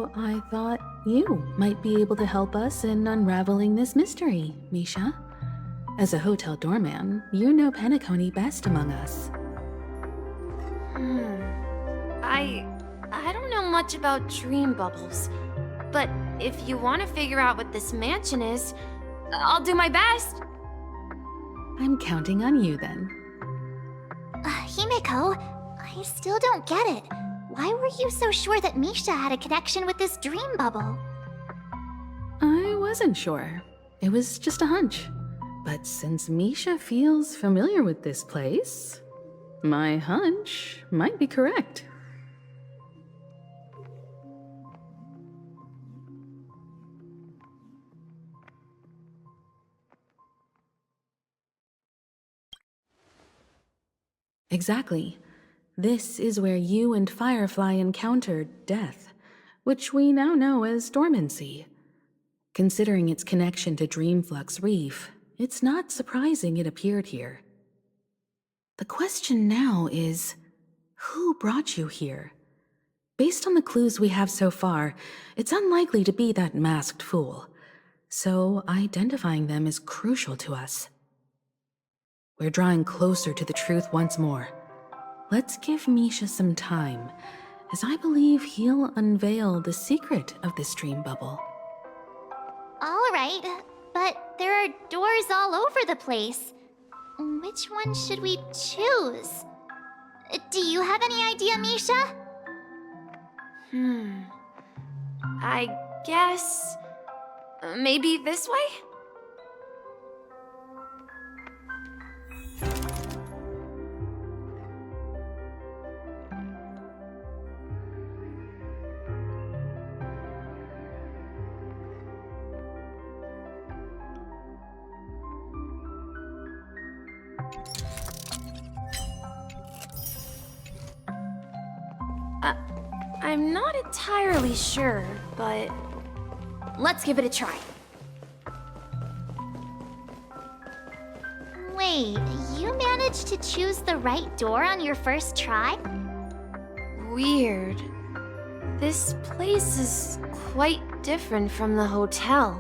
So I thought you might be able to help us in unraveling this mystery, Misha. As a hotel doorman, you know Penacony best among us. I don't know much about dream bubbles, but if you want to figure out what this mansion is, I'll do my best. I'm counting on you then. Himeko, I still don't get it. Why were you so sure that Misha had a connection with this dream bubble? I wasn't sure. It was just a hunch. But since Misha feels familiar with this place, my hunch might be correct. Exactly. This is where you and Firefly encountered death, which we now know as dormancy. Considering its connection to Dreamflux Reef, it's not surprising it appeared here. The question now is, who brought you here? Based on the clues we have so far, it's unlikely to be that masked fool, so identifying them is crucial to us. We're drawing closer to the truth once more. Let's give Misha some time, as I believe he'll unveil the secret of this dream bubble. Alright, but there are doors all over the place. Which one should we choose? Do you have any idea, Misha? I guess... maybe this way? I'm not entirely sure, but let's give it a try. Wait, you managed to choose the right door on your first try? Weird. This place is quite different from the hotel.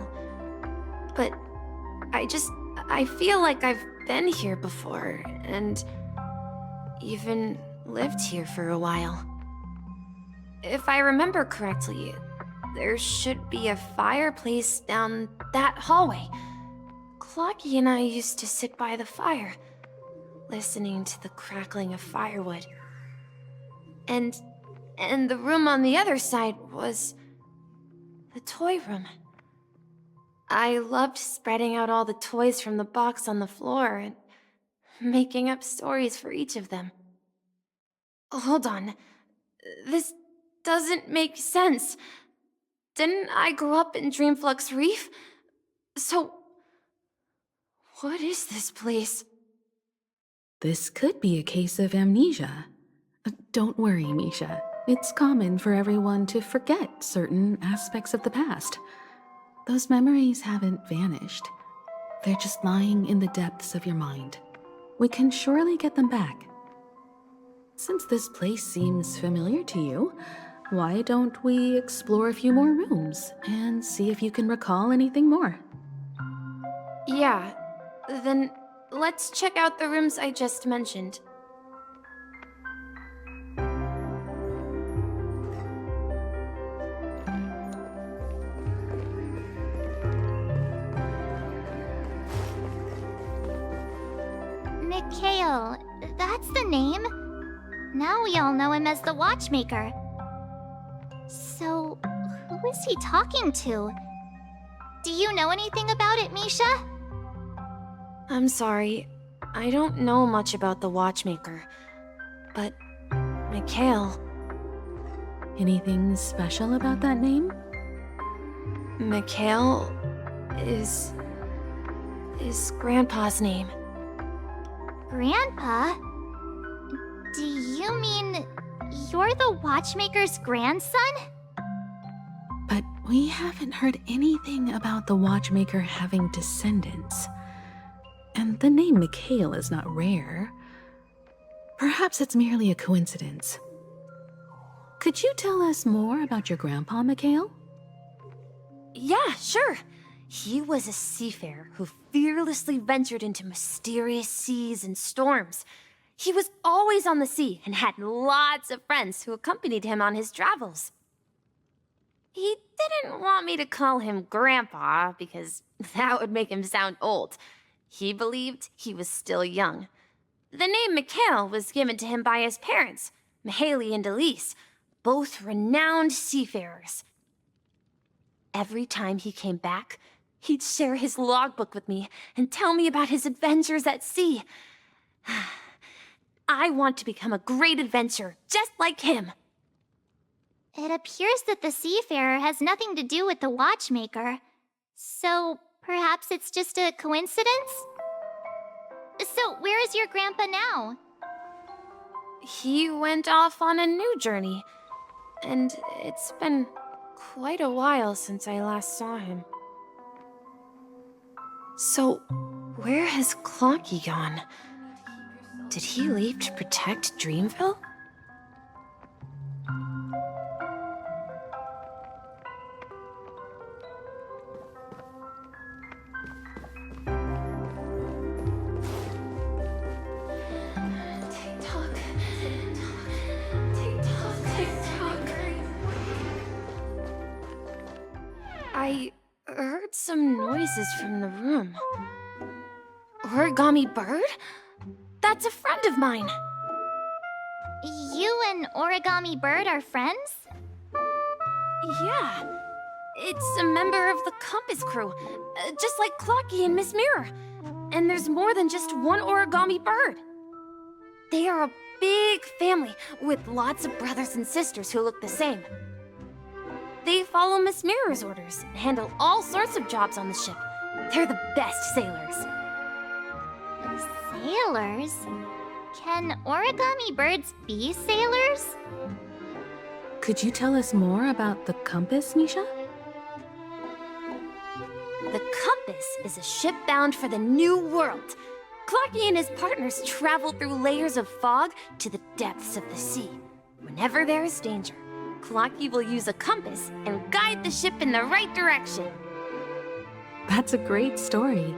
But I feel like I've been here before, and even lived here for a while. If I remember correctly, there should be a fireplace down that hallway. Clocky and I used to sit by the fire, listening to the crackling of firewood. And the room on the other side was the toy room. I loved spreading out all the toys from the box on the floor and making up stories for each of them. Hold on. This doesn't make sense. Didn't I grow up in Dreamflux Reef? So, what is this place? This could be a case of amnesia. Don't worry, Misha. It's common for everyone to forget certain aspects of the past. Those memories haven't vanished. They're just lying in the depths of your mind. We can surely get them back. Since this place seems familiar to you, why don't we explore a few more rooms and see if you can recall anything more? Yeah, then let's check out the rooms I just mentioned. Mikhail, that's the name. Now we all know him as the Watchmaker. So, who is he talking to? Do you know anything about it, Misha? I'm sorry, I don't know much about the Watchmaker, but Mikhail... Anything special about that name? Mikhail is Grandpa's name. Grandpa? Do you mean you're the Watchmaker's grandson? But we haven't heard anything about the Watchmaker having descendants. And the name Mikhail is not rare. Perhaps it's merely a coincidence. Could you tell us more about your grandpa, Mikhail? Yeah, sure. He was a seafarer who fearlessly ventured into mysterious seas and storms. He was always on the sea and had lots of friends who accompanied him on his travels. He didn't want me to call him Grandpa because that would make him sound old. He believed he was still young. The name Mikhail was given to him by his parents, Mihaly and Elise, both renowned seafarers. Every time he came back, he'd share his logbook with me and tell me about his adventures at sea. I want to become a great adventurer, just like him. It appears that the seafarer has nothing to do with the watchmaker. So, perhaps it's just a coincidence? So, where is your grandpa now? He went off on a new journey, and it's been quite a while since I last saw him. So, where has Clocky gone? Did he leave to protect Dreamville? Tick-tock, tick-tock, tick-tock. I heard some noises from the room. Origami Bird? That's a friend of mine. You and Origami Bird are friends? Yeah. It's a member of the Compass crew, just like Clocky and Miss Mirror. And there's more than just one Origami Bird. They are a big family with lots of brothers and sisters who look the same. They follow Miss Mirror's orders and handle all sorts of jobs on the ship. They're the best sailors. Sailors? Can origami birds be sailors? Could you tell us more about the compass, Misha? The Compass is a ship bound for the New World. Clocky and his partners travel through layers of fog to the depths of the sea. Whenever there is danger, Clocky will use a compass and guide the ship in the right direction. That's a great story.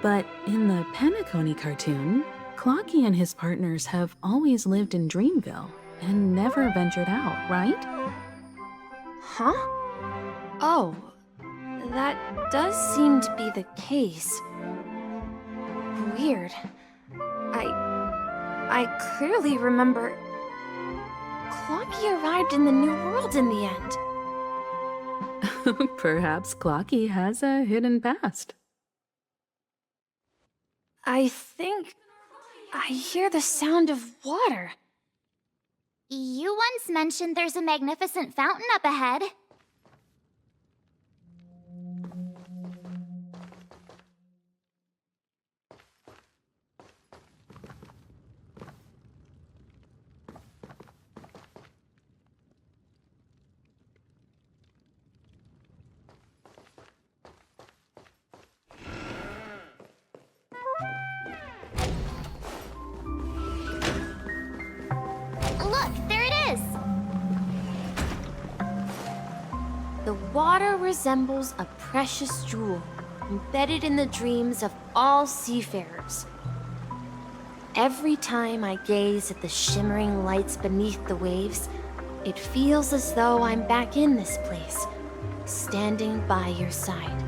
But in the Penacony cartoon, Clocky and his partners have always lived in Dreamville and never ventured out, right? Huh? Oh, that does seem to be the case. Weird. I clearly remember Clocky arrived in the New World in the end. Perhaps Clocky has a hidden past. I think I hear the sound of water. You once mentioned there's a magnificent fountain up ahead. Look, there it is! The water resembles a precious jewel, embedded in the dreams of all seafarers. Every time I gaze at the shimmering lights beneath the waves, it feels as though I'm back in this place, standing by your side.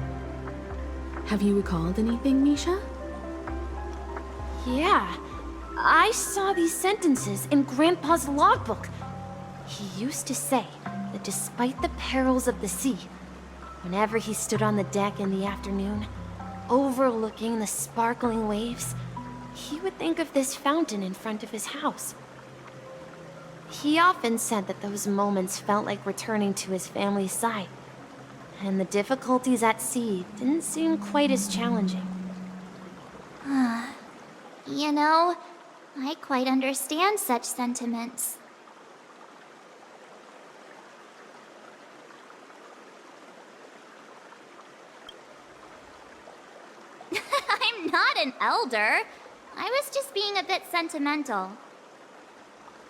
Have you recalled anything, Misha? Yeah, I saw these sentences in Grandpa's logbook. He used to say that despite the perils of the sea, whenever he stood on the deck in the afternoon, overlooking the sparkling waves, he would think of this fountain in front of his house. He often said that those moments felt like returning to his family's side, and the difficulties at sea didn't seem quite as challenging. You know, I quite understand such sentiments. I'm not an elder. I was just being a bit sentimental.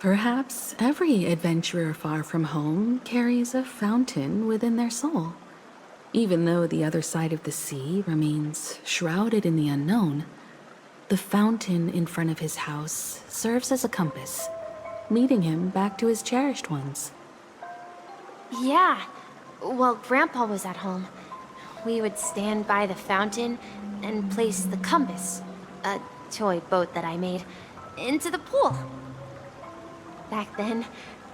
Perhaps every adventurer far from home carries a fountain within their soul. Even though the other side of the sea remains shrouded in the unknown, the fountain in front of his house serves as a compass, leading him back to his cherished ones. Yeah. While Grandpa was at home, we would stand by the fountain and place the compass, a toy boat that I made, into the pool. Back then,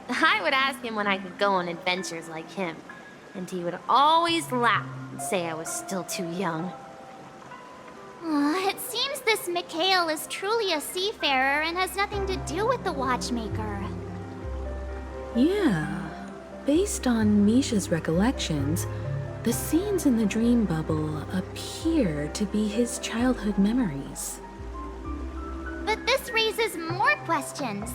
I would ask him when I could go on adventures like him, and he would always laugh and say I was still too young. It seems this Mikhail is truly a seafarer and has nothing to do with the watchmaker. Yeah. Based on Misha's recollections, the scenes in the dream bubble appear to be his childhood memories. But this raises more questions.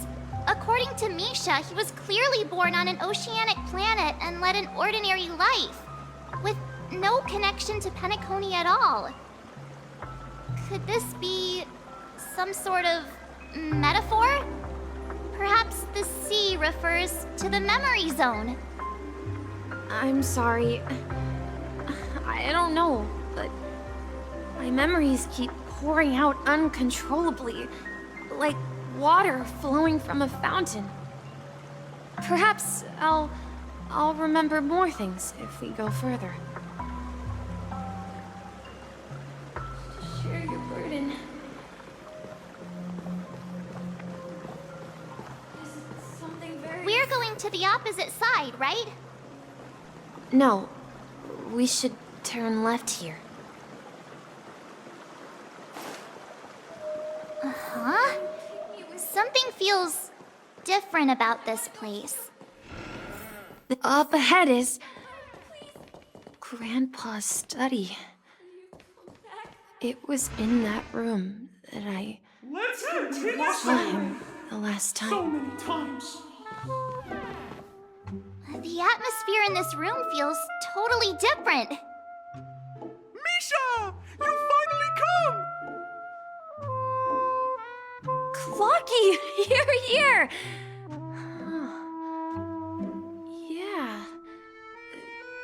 According to Misha, he was clearly born on an oceanic planet and led an ordinary life, with no connection to Penacony at all. Could this be some sort of metaphor? Perhaps the sea refers to the memory zone. I'm sorry. I don't know, but my memories keep pouring out uncontrollably, like water flowing from a fountain. Perhaps I'll remember more things if we go further. Share your burden. Is something very... We're going to the opposite side, right? No, we should turn left here. Huh? Something feels different about this place. Up ahead is Grandpa's study. It was in that room that I saw him the last time. So many times. The atmosphere in this room feels totally different. Misha! You finally come! Clocky, you're here! Yeah.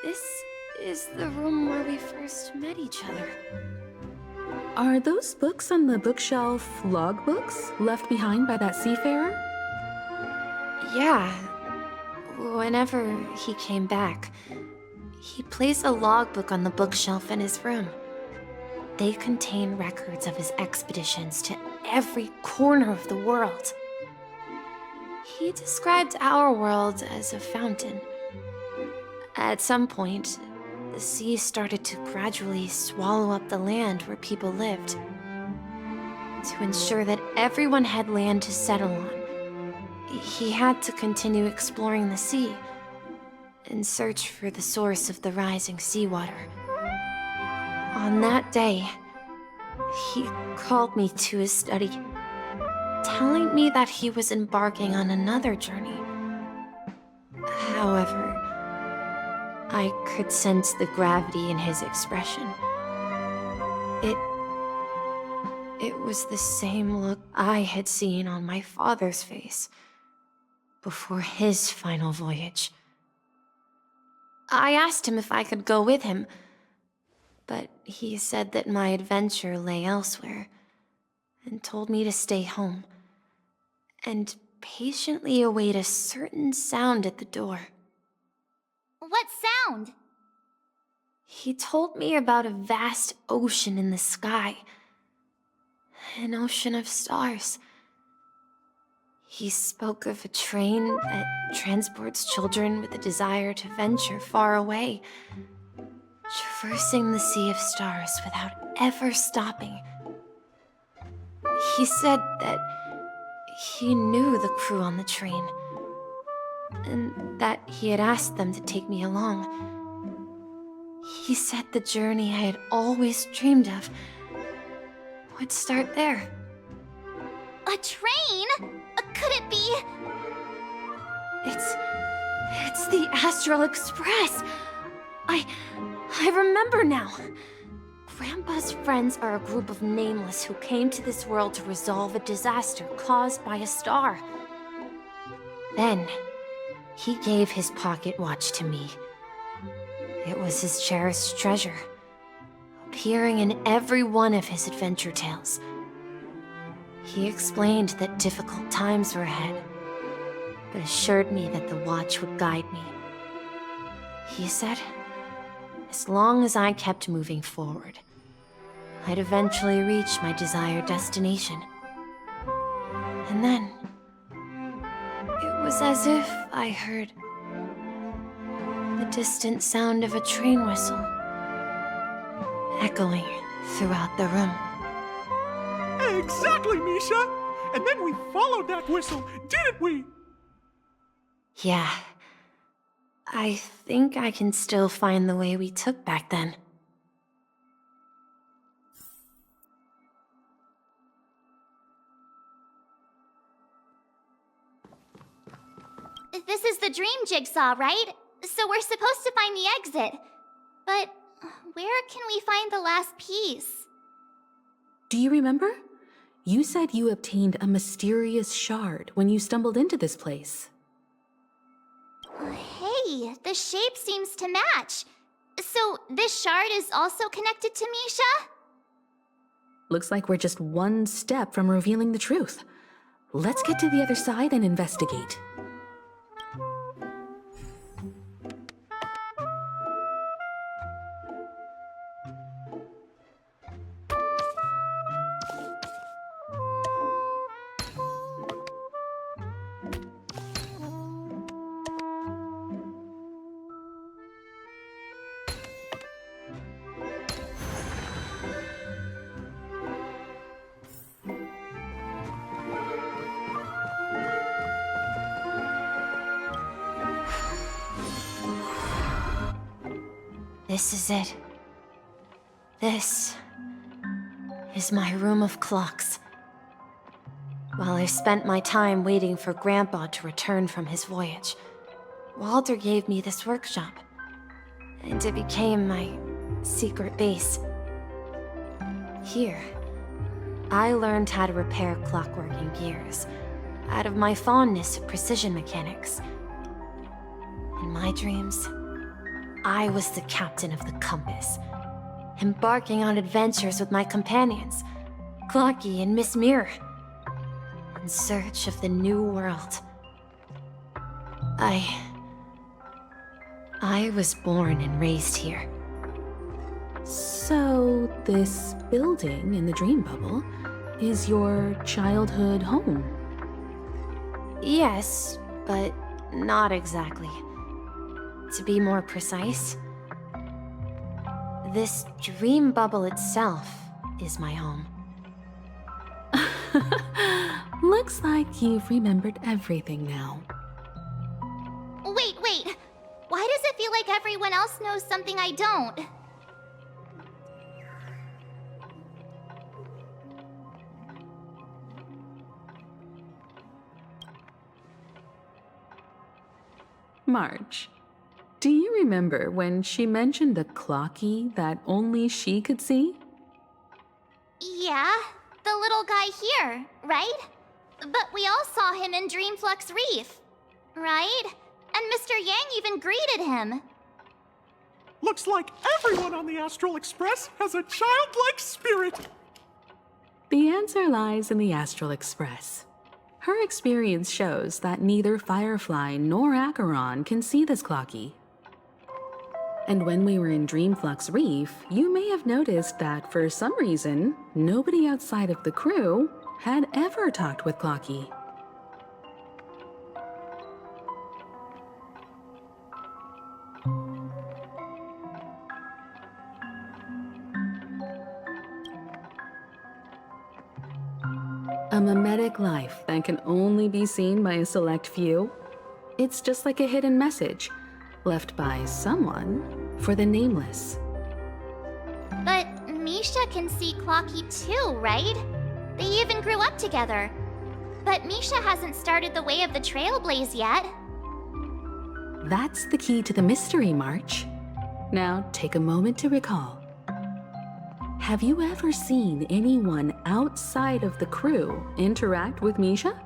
This is the room where we first met each other. Are those books on the bookshelf logbooks left behind by that seafarer? Yeah. Whenever he came back, he placed a logbook on the bookshelf in his room. They contain records of his expeditions to every corner of the world. He described our world as a fountain. At some point, the sea started to gradually swallow up the land where people lived. To ensure that everyone had land to settle on, he had to continue exploring the sea and search for the source of the rising seawater. On that day, he called me to his study, telling me that he was embarking on another journey. However, I could sense the gravity in his expression. It was the same look I had seen on my father's face before his final voyage. I asked him if I could go with him, but he said that my adventure lay elsewhere, and told me to stay home, and patiently await a certain sound at the door. What sound? He told me about a vast ocean in the sky, an ocean of stars. He spoke of a train that transports children with a desire to venture far away, traversing the sea of stars without ever stopping. He said that he knew the crew on the train, and that he had asked them to take me along. He said the journey I had always dreamed of would start there. A train? Could it be? It's the Astral Express. I remember now. Grandpa's friends are a group of nameless who came to this world to resolve a disaster caused by a star. Then, he gave his pocket watch to me. It was his cherished treasure, appearing in every one of his adventure tales. He explained that difficult times were ahead, but assured me that the watch would guide me. He said, as long as I kept moving forward, I'd eventually reach my desired destination. And then, it was as if I heard the distant sound of a train whistle echoing throughout the room. Exactly, Misha! And then we followed that whistle, didn't we? Yeah. I think I can still find the way we took back then. This is the dream jigsaw, right? So we're supposed to find the exit. But where can we find the last piece? Do you remember? You said you obtained a mysterious shard when you stumbled into this place. Hey, the shape seems to match. So this shard is also connected to Misha? Looks like we're just one step from revealing the truth. Let's get to the other side and investigate. This is it. This is my room of clocks. While I spent my time waiting for Grandpa to return from his voyage, Walter gave me this workshop, and it became my secret base. Here, I learned how to repair clockwork and gears out of my fondness of precision mechanics. In my dreams, I was the captain of the compass, embarking on adventures with my companions, Clocky and Miss Mirror, in search of the new world. I was born and raised here. So, this building in the dream bubble is your childhood home? Yes, but not exactly. To be more precise, this dream bubble itself is my home. Looks like you've remembered everything now. Wait. Why does it feel like everyone else knows something I don't? March, do you remember when she mentioned a clocky that only she could see? Yeah, the little guy here, right? But we all saw him in Dreamflux Reef, right? And Mr. Yang even greeted him. Looks like everyone on the Astral Express has a childlike spirit. The answer lies in the Astral Express. Her experience shows that neither Firefly nor Acheron can see this clocky. And when we were in Dreamflux Reef, you may have noticed that for some reason, nobody outside of the crew had ever talked with Clocky. A mimetic life that can only be seen by a select few? It's just like a hidden message left by someone for the nameless. But Misha can see Clocky too, right? They even grew up together. But Misha hasn't started the way of the Trailblaze yet. That's the key to the mystery, March. Now take a moment to recall. Have you ever seen anyone outside of the crew interact with Misha?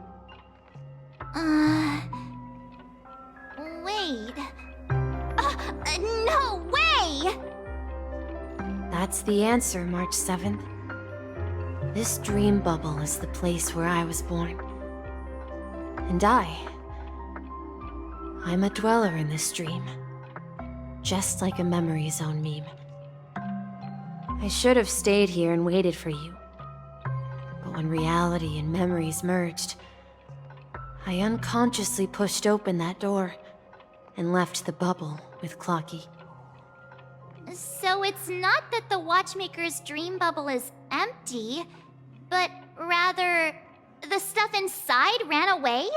That's the answer, March 7th. This dream bubble is the place where I was born. And I'm a dweller in this dream. Just like a memory zone meme. I should have stayed here and waited for you. But when reality and memories merged, I unconsciously pushed open that door and left the bubble with Clocky. So it's not that the watchmaker's dream bubble is empty, but rather the stuff inside ran away?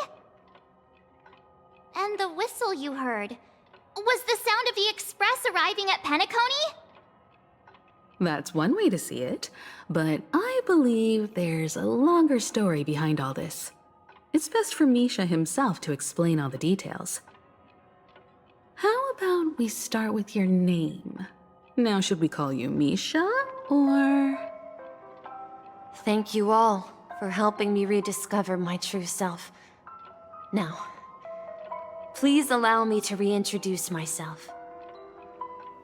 And the whistle you heard was the sound of the express arriving at Penacony? That's one way to see it, but I believe there's a longer story behind all this. It's best for Misha himself to explain all the details. How about we start with your name? Now, should we call you Misha, or...? Thank you all for helping me rediscover my true self. Now, please allow me to reintroduce myself.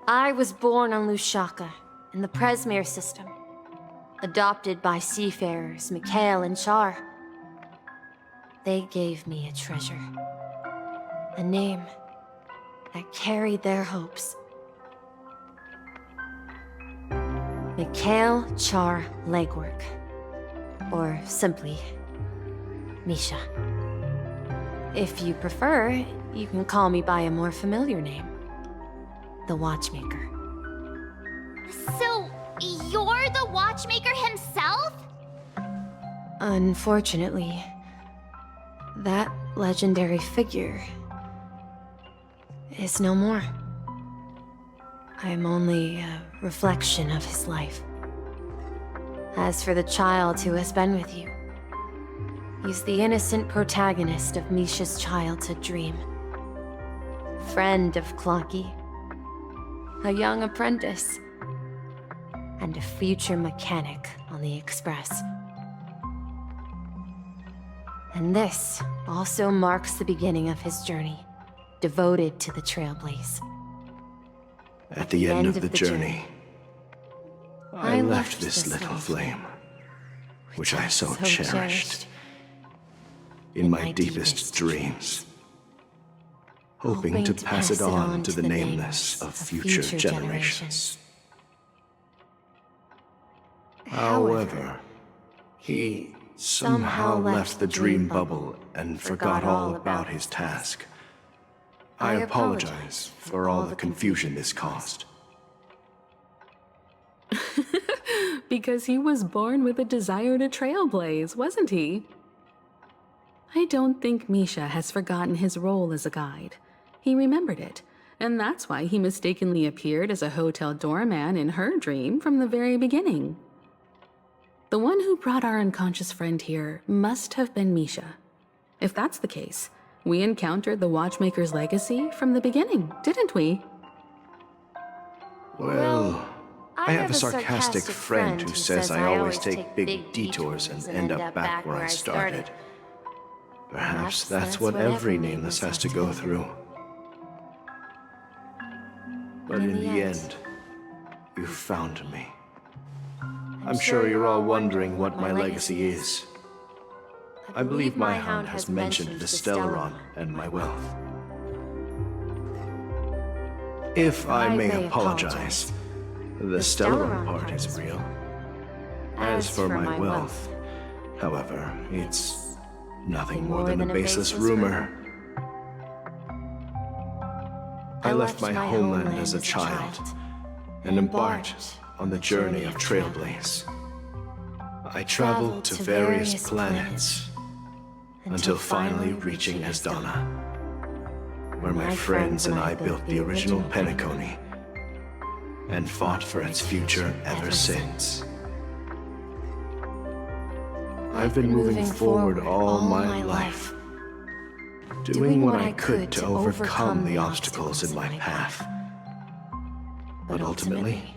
I was born on Lushaka, in the Presmere system, adopted by seafarers Mikhail and Char. They gave me a treasure, a name that carried their hopes. Mikhail Char Legwork, or simply, Misha. If you prefer, you can call me by a more familiar name, the Watchmaker. So, you're the watchmaker himself? Unfortunately, that legendary figure is no more. I'm only a reflection of his life. As for the child who has been with you, he's the innocent protagonist of Misha's childhood dream. Friend of Clocky, a young apprentice, and a future mechanic on the Express. And this also marks the beginning of his journey, devoted to the Trailblaze. At the end of the journey, I left this little flame, which I so cherished, in my deepest dreams, hoping to pass it on to the nameless of future generations. However, he somehow left the dream bubble and forgot all about his task. I apologize for all the confusion this caused. Because he was born with a desire to trailblaze, wasn't he? I don't think Misha has forgotten his role as a guide. He remembered it, and that's why he mistakenly appeared as a hotel doorman in her dream from the very beginning. The one who brought our unconscious friend here must have been Misha. If that's the case, we encountered the Watchmaker's legacy from the beginning, didn't we? Well, I have a sarcastic friend who says I always take big detours and end up back where I started. Perhaps that's what every nameless has to go through. But in the end, you found me. I'm sure you're all wondering what my legacy is. I believe my hound has mentioned the Stellaron and my wealth. If I may apologize, the Stellaron part is real. As for my wealth, however, it's nothing more than a baseless rumor. I left my homeland as a child and embarked on the journey of Trailblaze. I traveled to various planets until finally reaching Asdana, where my friends and I built the original Penacony and fought for its future ever since. I've been moving forward all my life, doing what I could to overcome the obstacles in my path. But ultimately,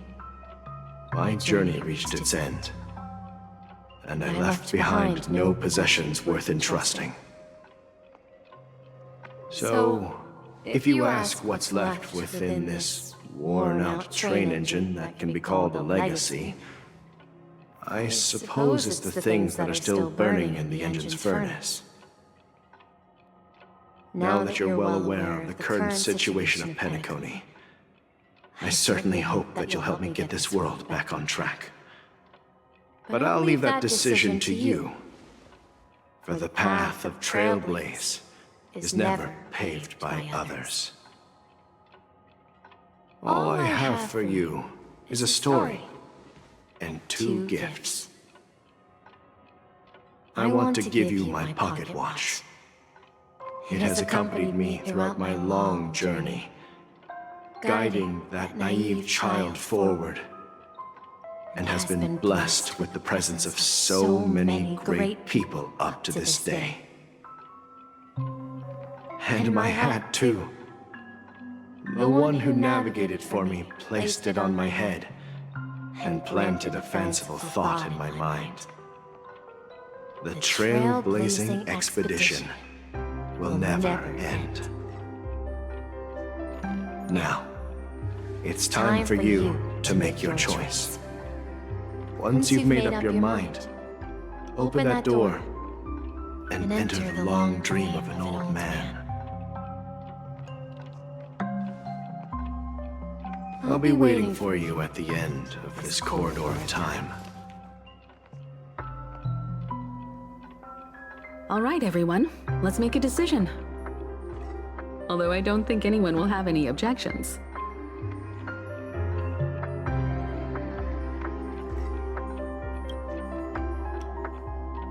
my journey reached its end, and I left behind no possessions worth entrusting. So, if you ask what's left within this worn-out train engine that can be called a legacy. I suppose it's the things that are still burning in the engine's furnace. Now that you're well aware of the current situation of Penacony, I certainly hope that you'll help me get this world back on track. But I'll leave that decision to you, for the path of Trailblaze is never paved by others. All I have for you is a story and 2 gifts. I want to give you my pocket watch. It has accompanied me throughout my long journey, guiding that naive child forward, and has been blessed with the presence of so many great people up to this day. And my hat, too. The one who navigated for me placed it on my head and planted a fanciful thought in my mind. The trailblazing expedition will never end. Now, it's time for you to make your choice. Once you've made up your mind, open that door and enter the long dream of an old man. I'll be waiting for you at the end of this corridor of time. All right, everyone, let's make a decision. Although I don't think anyone will have any objections.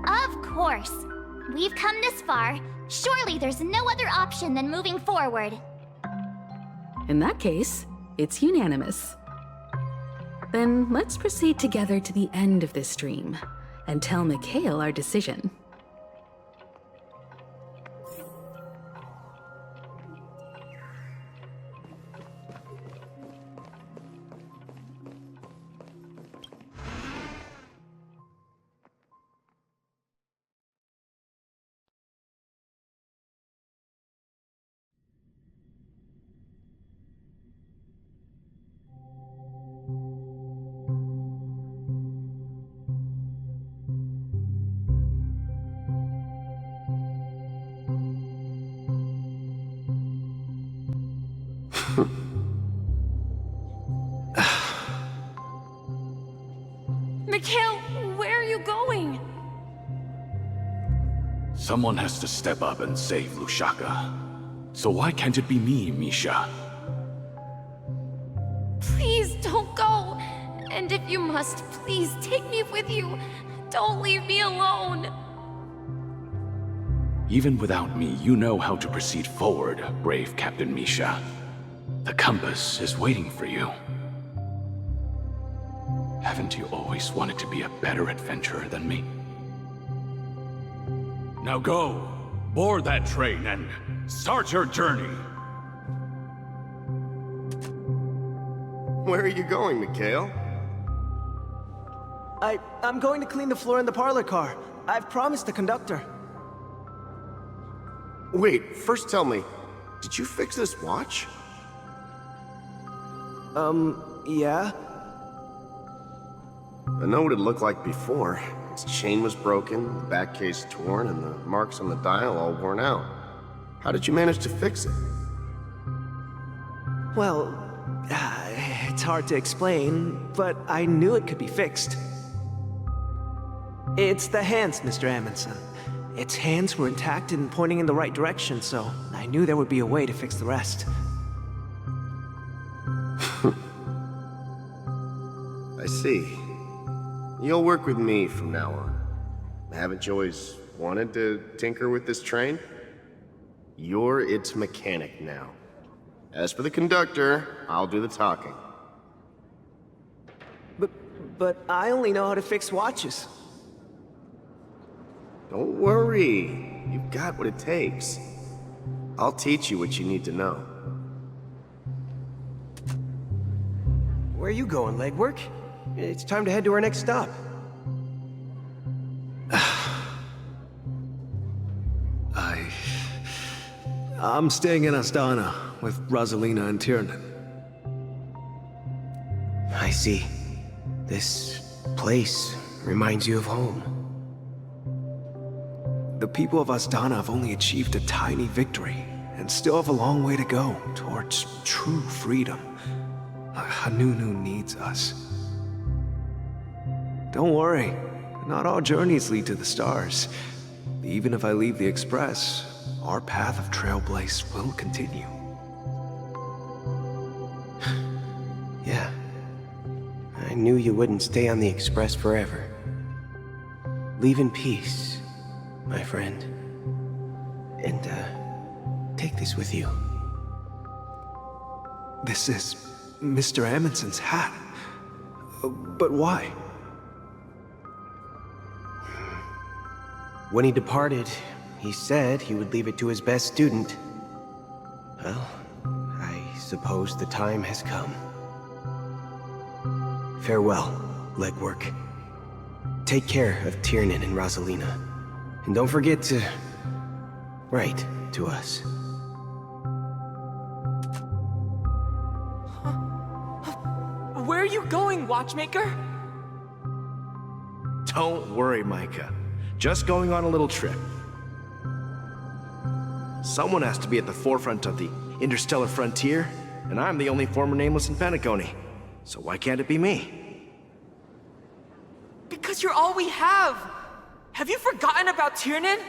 Of course. We've come this far. Surely there's no other option than moving forward. In that case, it's unanimous. Then let's proceed together to the end of this stream and tell Mikhail our decision. Mikhail, where are you going? Someone has to step up and save Lushaka. So why can't it be me, Misha? Please don't go. And if you must, please take me with you. Don't leave me alone. Even without me, you know how to proceed forward, brave Captain Misha. The compass is waiting for you. Haven't you always wanted to be a better adventurer than me? Now go, board that train and start your journey. Where are you going, Mikhail? I'm going to clean the floor in the parlor car. I've promised the conductor. Wait, first tell me, did you fix this watch? Yeah? I know what it looked like before. Its chain was broken, the back case torn, and the marks on the dial all worn out. How did you manage to fix it? Well, it's hard to explain, but I knew it could be fixed. It's the hands, Mr. Amundsen. Its hands were intact and pointing in the right direction, so I knew there would be a way to fix the rest. I see. You'll work with me from now on. Haven't you always wanted to tinker with this train? You're its mechanic now. As for the conductor, I'll do the talking. But I only know how to fix watches. Don't worry. You've got what it takes. I'll teach you what you need to know. Where are you going, legwork? It's time to head to our next stop. I'm staying in Astana with Rosalina and Tiernan. I see. This place reminds you of home. The people of Astana have only achieved a tiny victory, and still have a long way to go towards true freedom. Hanunu needs us. Don't worry, not all journeys lead to the stars. Even if I leave the Express, our path of Trailblaze will continue. Yeah. I knew you wouldn't stay on the Express forever. Leave in peace, my friend. And, take this with you. This is Mr. Amundsen's hat. But why? When he departed, he said he would leave it to his best student. Well, I suppose the time has come. Farewell, legwork. Take care of Tiernan and Rosalina. And don't forget to write to us. Where are you going, Watchmaker? Don't worry, Micah. Just going on a little trip. Someone has to be at the forefront of the interstellar frontier, and I'm the only former Nameless in Penacony. So why can't it be me? Because you're all we have! Have you forgotten about Tiernan?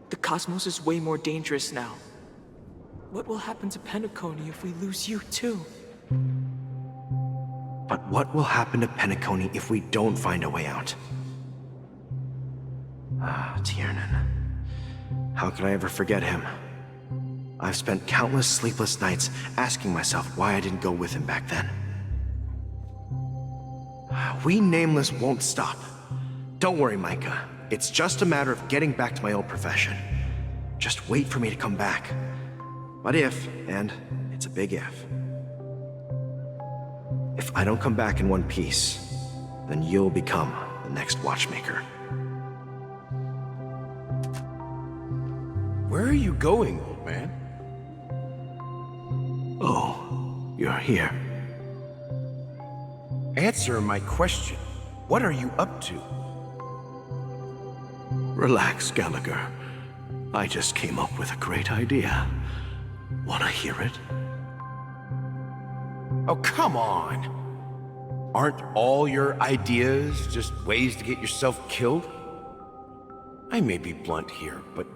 The cosmos is way more dangerous now. What will happen to Penacony if we lose you too? But what will happen to Penacony if we don't find a way out? Ah, Tiernan. How could I ever forget him? I've spent countless sleepless nights asking myself why I didn't go with him back then. We Nameless won't stop. Don't worry, Micah. It's just a matter of getting back to my old profession. Just wait for me to come back. But if, and it's a big if I don't come back in one piece, then you'll become the next Watchmaker. Where are you going, old man? Oh, you're here. Answer my question. What are you up to? Relax, Gallagher. I just came up with a great idea. Wanna hear it? Oh, come on. Aren't all your ideas just ways to get yourself killed? I may be blunt here, but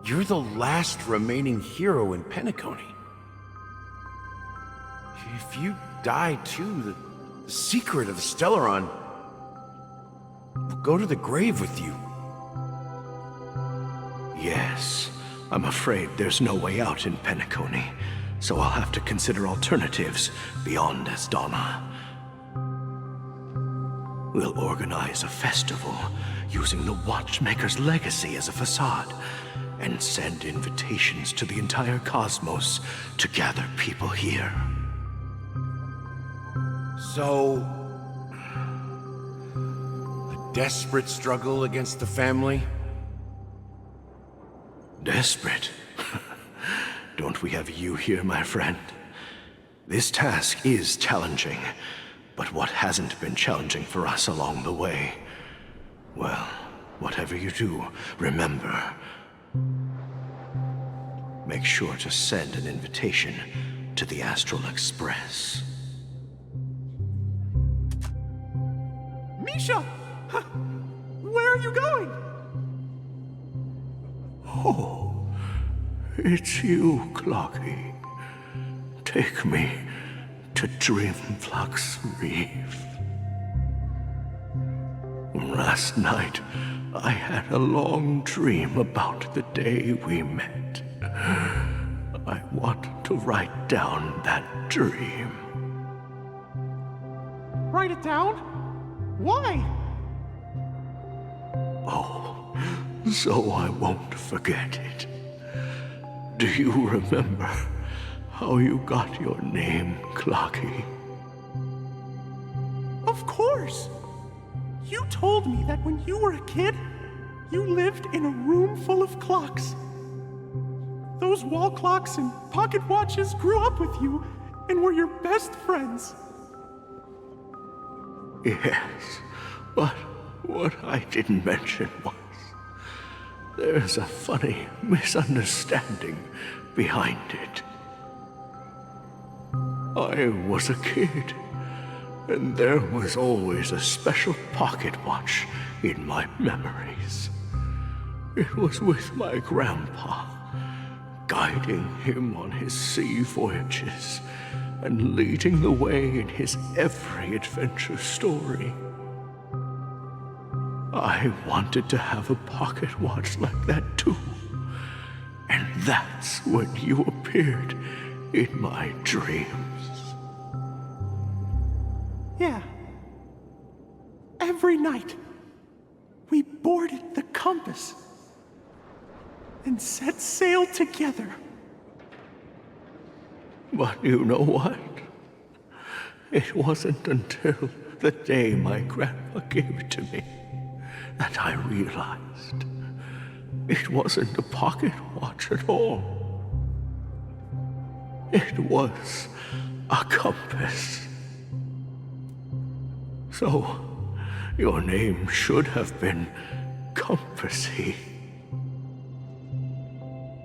you're the last remaining hero in Penacony. If you die too, the secret of the Stellaron will go to the grave with you. Yes, I'm afraid there's no way out in Penacony, so I'll have to consider alternatives beyond Astana. We'll organize a festival using the Watchmaker's legacy as a facade, and send invitations to the entire cosmos to gather people here. So, a desperate struggle against the family? Desperate? Don't we have you here, my friend? This task is challenging, but what hasn't been challenging for us along the way? Well, whatever you do, remember, make sure to send an invitation to the Astral Express. Misha! Where are you going? Oh, it's you, Clocky. Take me to Dreamflux Reef. Last night, I had a long dream about the day we met. I want to write down that dream. Write it down? Why? Oh, so I won't forget it. Do you remember how you got your name, Clocky? Of course! You told me that when you were a kid, you lived in a room full of clocks. Those wall clocks and pocket watches grew up with you, and we're your best friends. Yes, but what I didn't mention was there's a funny misunderstanding behind it. I was a kid, and there was always a special pocket watch in my memories. It was with my grandpa, guiding him on his sea voyages and leading the way in his every adventure story. I wanted to have a pocket watch like that too. And that's when you appeared in my dreams. Yeah. Every night, we boarded the compass and set sail together. But you know what? It wasn't until the day my grandpa gave it to me that I realized it wasn't a pocket watch at all. It was a compass. So, your name should have been Compassy.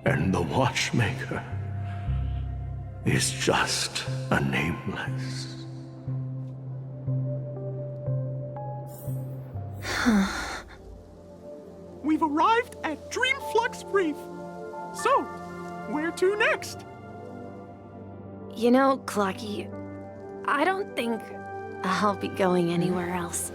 And the watchmaker is just a nameless. We've arrived at Dreamflux Reef. So, where to next? You know, Clocky, I don't think I'll be going anywhere else.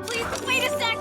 Please, wait a sec!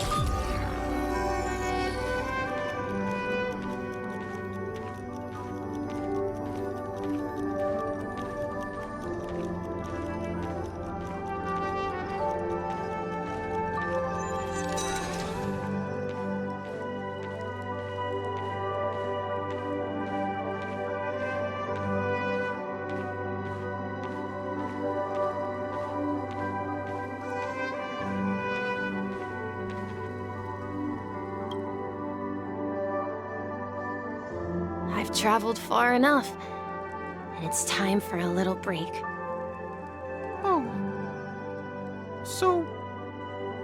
I've traveled far enough, and it's time for a little break. Oh. So,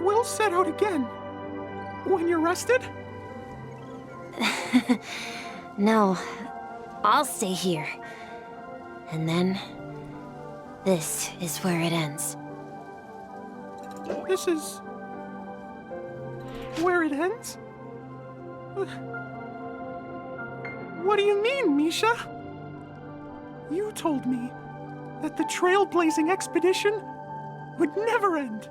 we'll set out again. When you're rested? No, I'll stay here. And then, this is where it ends. This is... where it ends? What do you mean, Misha? You told me that the trailblazing expedition would never end.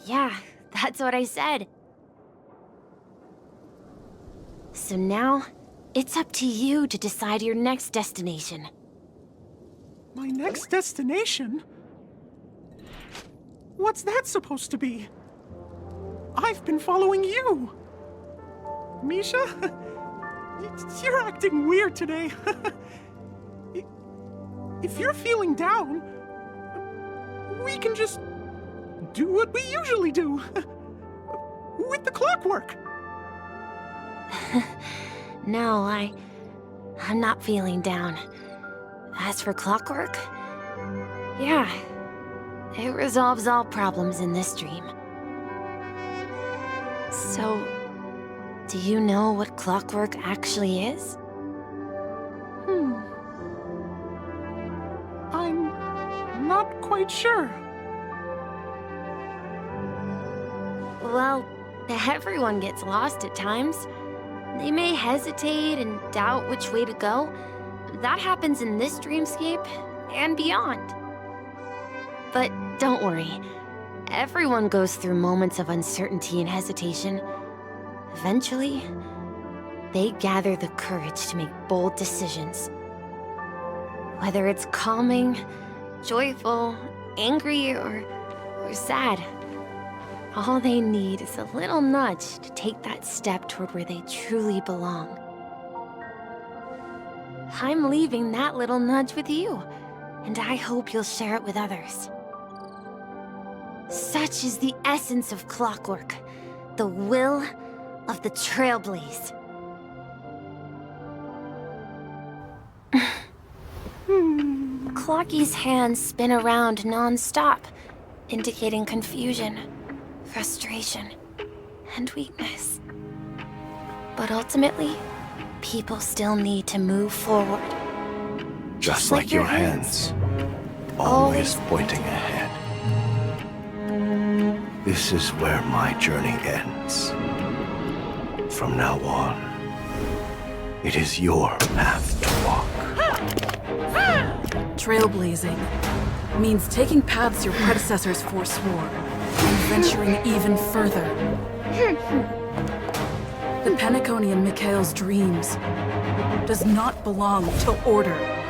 Yeah, that's what I said. So now, it's up to you to decide your next destination. My next destination? What's that supposed to be? I've been following you. Misha? You're acting weird today. If you're feeling down, we can just do what we usually do. With the clockwork. No, I'm not feeling down. As for clockwork, yeah, it resolves all problems in this dream. So, do you know what clockwork actually is? I'm not quite sure. Well, everyone gets lost at times. They may hesitate and doubt which way to go. That happens in this dreamscape and beyond. But don't worry. Everyone goes through moments of uncertainty and hesitation. Eventually, they gather the courage to make bold decisions. Whether it's calming, joyful, angry, or sad, all they need is a little nudge to take that step toward where they truly belong. I'm leaving that little nudge with you, and I hope you'll share it with others. Such is the essence of clockwork, the will of the Trailblaze. Clocky's hands spin around non-stop, indicating confusion, frustration, and weakness. But ultimately, people still need to move forward. Just like your hands, always pointing ahead. This is where my journey ends. From now on, it is your path to walk. Trailblazing means taking paths your predecessors forswore and venturing even further. The Penacony and Mikhail's dreams does not belong to Order.